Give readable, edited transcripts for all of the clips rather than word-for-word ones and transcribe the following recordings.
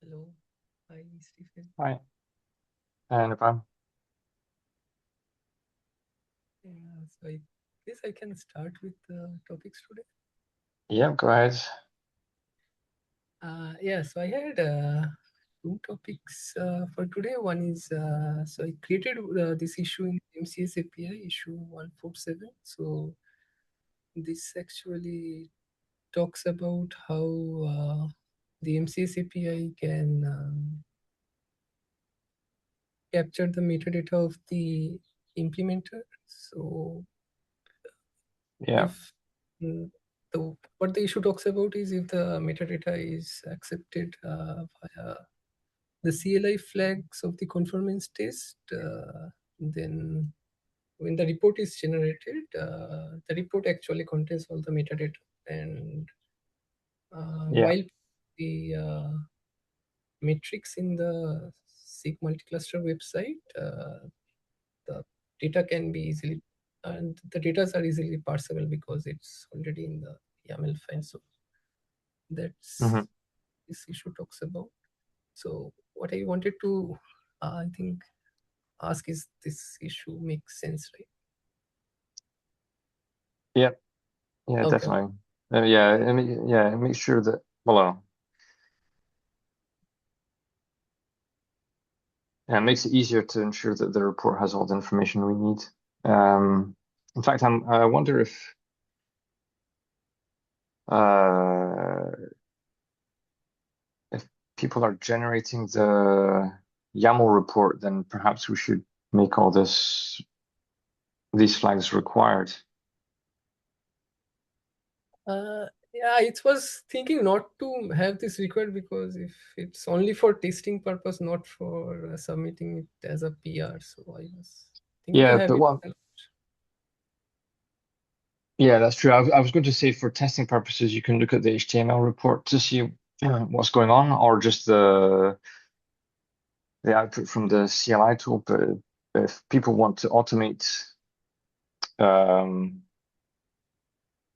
Hello. Hi, Stephen. Hi, and if I'm So I guess I can start with the topics today. yeah, go ahead. So I had two topics for today. One is so I created this issue in MCS API issue 147. So this actually talks about how the MCS API can capture the metadata of the implementer. So Yeah, if what the issue talks about is if the metadata is accepted via the CLI flags of the conformance test, then when the report is generated, the report actually contains all the metadata. And yeah, while the metrics in the SIG multicluster website, the data can be easily, and the data are easily parsable because it's already in the YAML file. So hmm that's this issue talks about. So what I wanted to, I think, ask is this issue makes sense, right? yeah, yeah, Okay. definitely. Yeah, it makes sure that yeah, it makes it easier to ensure that the report has all the information we need. In fact, I wonder uh, if people are generating the YAML report, then perhaps we should make all these flags required. Yeah, it was thinking not to have this required because if it's only for testing purpose, not for submitting it as a PR. So I was thinking to Yeah, have but it. what Yeah, that's true. I was going to say for testing purposes, you can look at the HTML report to see what's going on, or just the output from the CLI tool. But if people want to automate, um,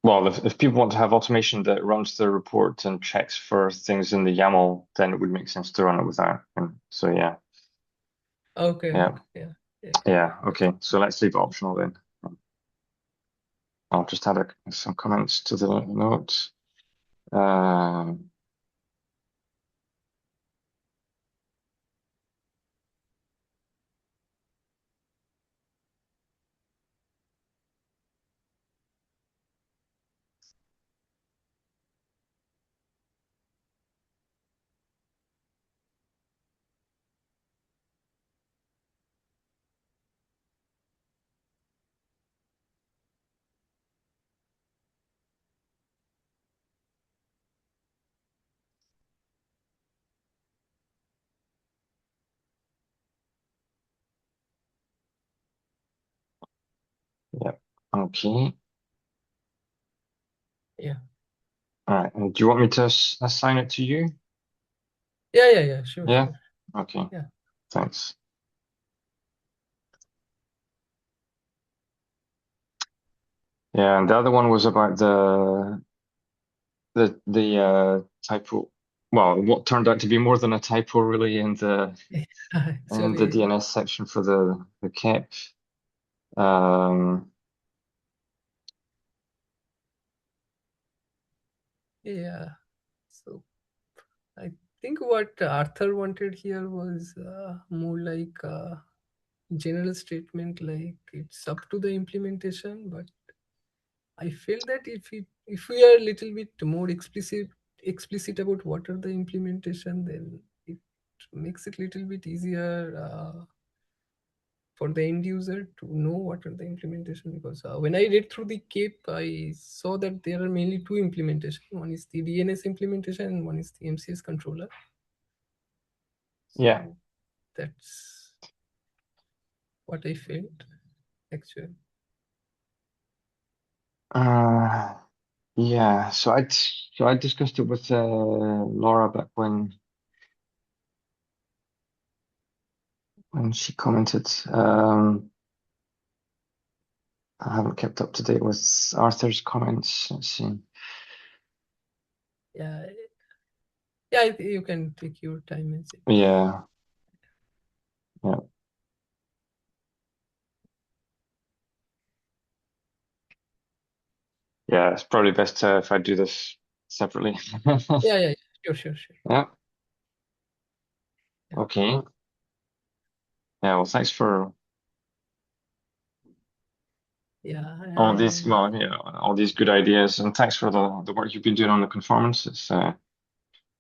well, if people want to have automation that runs the report and checks for things in the YAML, then it would make sense to run it with that. And so Okay, yeah, okay, yeah, yeah, yeah. Okay, so let's leave it optional then. I'll just add some comments to the notes. Um, yeah. Okay. yeah, All right. And do you want me to assign it to you? yeah. Sure, Yeah. sure. Okay. Yeah. Thanks. Yeah, and the other one was about the typo. Well, what turned out to be more than a typo, really, in the Actually, DNS section for the KEP. Um, yeah. So I think what Arthur wanted here was more like a general statement, like it's up to the implementation. But I feel that if we are a little bit more explicit about what are the implementation, then it makes it little bit easier for the end user to know what are the implementation. Because when I read through the cape, I saw that there are mainly two implementation. One is the DNS implementation, and one is the MCS controller. yeah. So that's what I felt actually. Uh, yeah. So I discussed it with Laura back when she commented. I haven't kept up to date with Arthur's comments. Let's see. Yeah, Yeah, you can take your time and say. Yeah, yeah, yeah. It's probably best if I do this separately. Yeah, yeah, yeah. Sure, sure, sure. Yeah. Yeah, Okay. Yeah. Well, thanks for yeah, all these, and well, yeah, all these good ideas, and thanks for the work you've been doing on the conformance. It's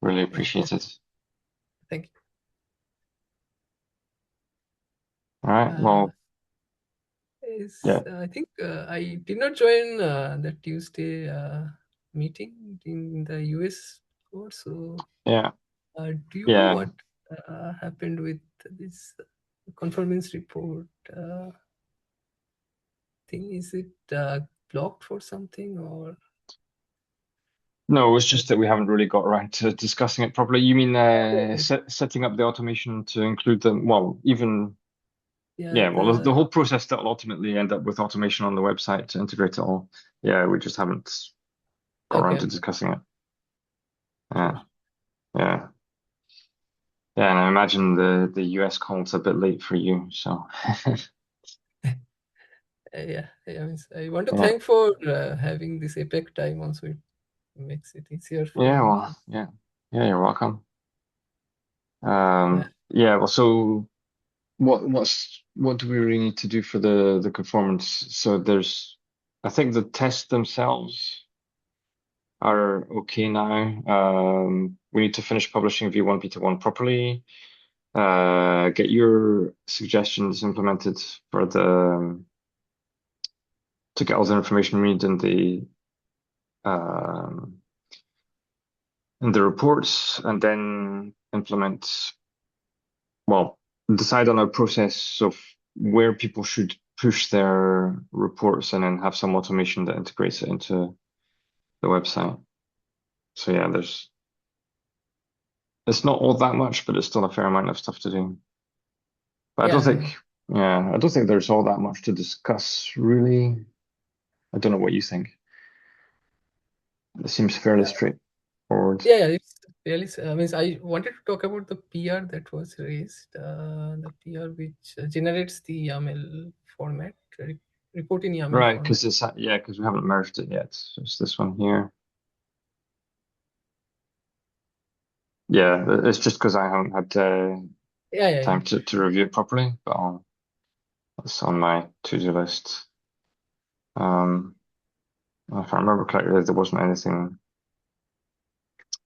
really yeah. appreciated. Thank All you. right. Well, Is yeah, I think I did not join the Tuesday meeting in the US court. So, yeah, do you know yeah. what happened with this conformance report thing? Is it blocked for something or? No, it's just that we haven't really got around to discussing it properly. You mean Okay. setting up the automation to include them? Well, even Yeah, yeah. Well, the whole process that will ultimately end up with automation on the website to integrate it all. Yeah, we just haven't got around okay, to okay, discussing it. sure. Yeah, yeah, yeah. And I imagine the US call's a bit late for you, so Yeah, yeah, I want to yeah, thank for having this APEC time also. It makes it easier for yeah. me Well, to. yeah, yeah. You're welcome. Yeah, Yeah. Well, so what do we really need to do for the conformance? So there's, I think the tests themselves are okay now. We need to finish publishing V1 Beta 1 properly. Get your suggestions implemented for the to get all the information we need um, in the reports, and then implement. Well, decide on a process of where people should push their reports, and then have some automation that integrates it into the website. So yeah, it's not all that much, but it's still a fair amount of stuff to do. But yeah, I don't think there's all that much to discuss, really. I don't know what you think. It seems fairly yeah. straightforward. Yeah, yeah, it's really. Means I wanted to talk about the PR that was raised. The PR which generates the YAML format, report in YAML Right, format. because we haven't merged it yet. So it's this one here. Yeah, it's just because I haven't had Yeah, yeah, yeah. time to review it properly, but it's on my to-do list. Um, if I remember correctly, there wasn't anything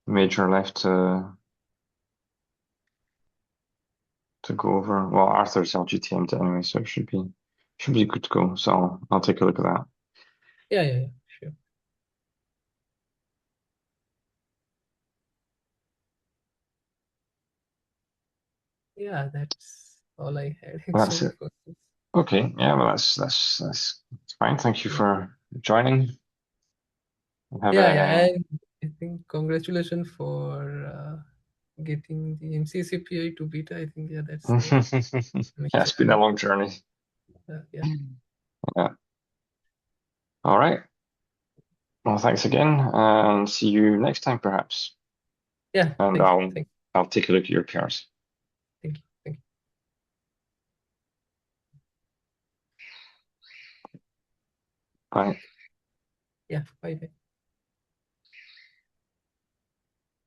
major left to go over. Well, Arthur's LGTM'd it anyway, so it should be good to go. So I'll take a look at that. Yeah, yeah, yeah. Sure. Yeah, that's all I had That's actually it. for this. Okay. Yeah. Well, that's fine. Thank you Yeah, for joining. Have yeah, yeah. a And I think congratulations for getting the MCC API to beta. I think yeah, that's a yeah, it's major been a thing. long journey. Yeah, Yeah. All right. Well, thanks again, and see you next time, perhaps. yeah. And Thank you, I'll take a look at your PRs. thank you. Bye. Yeah, bye, bye.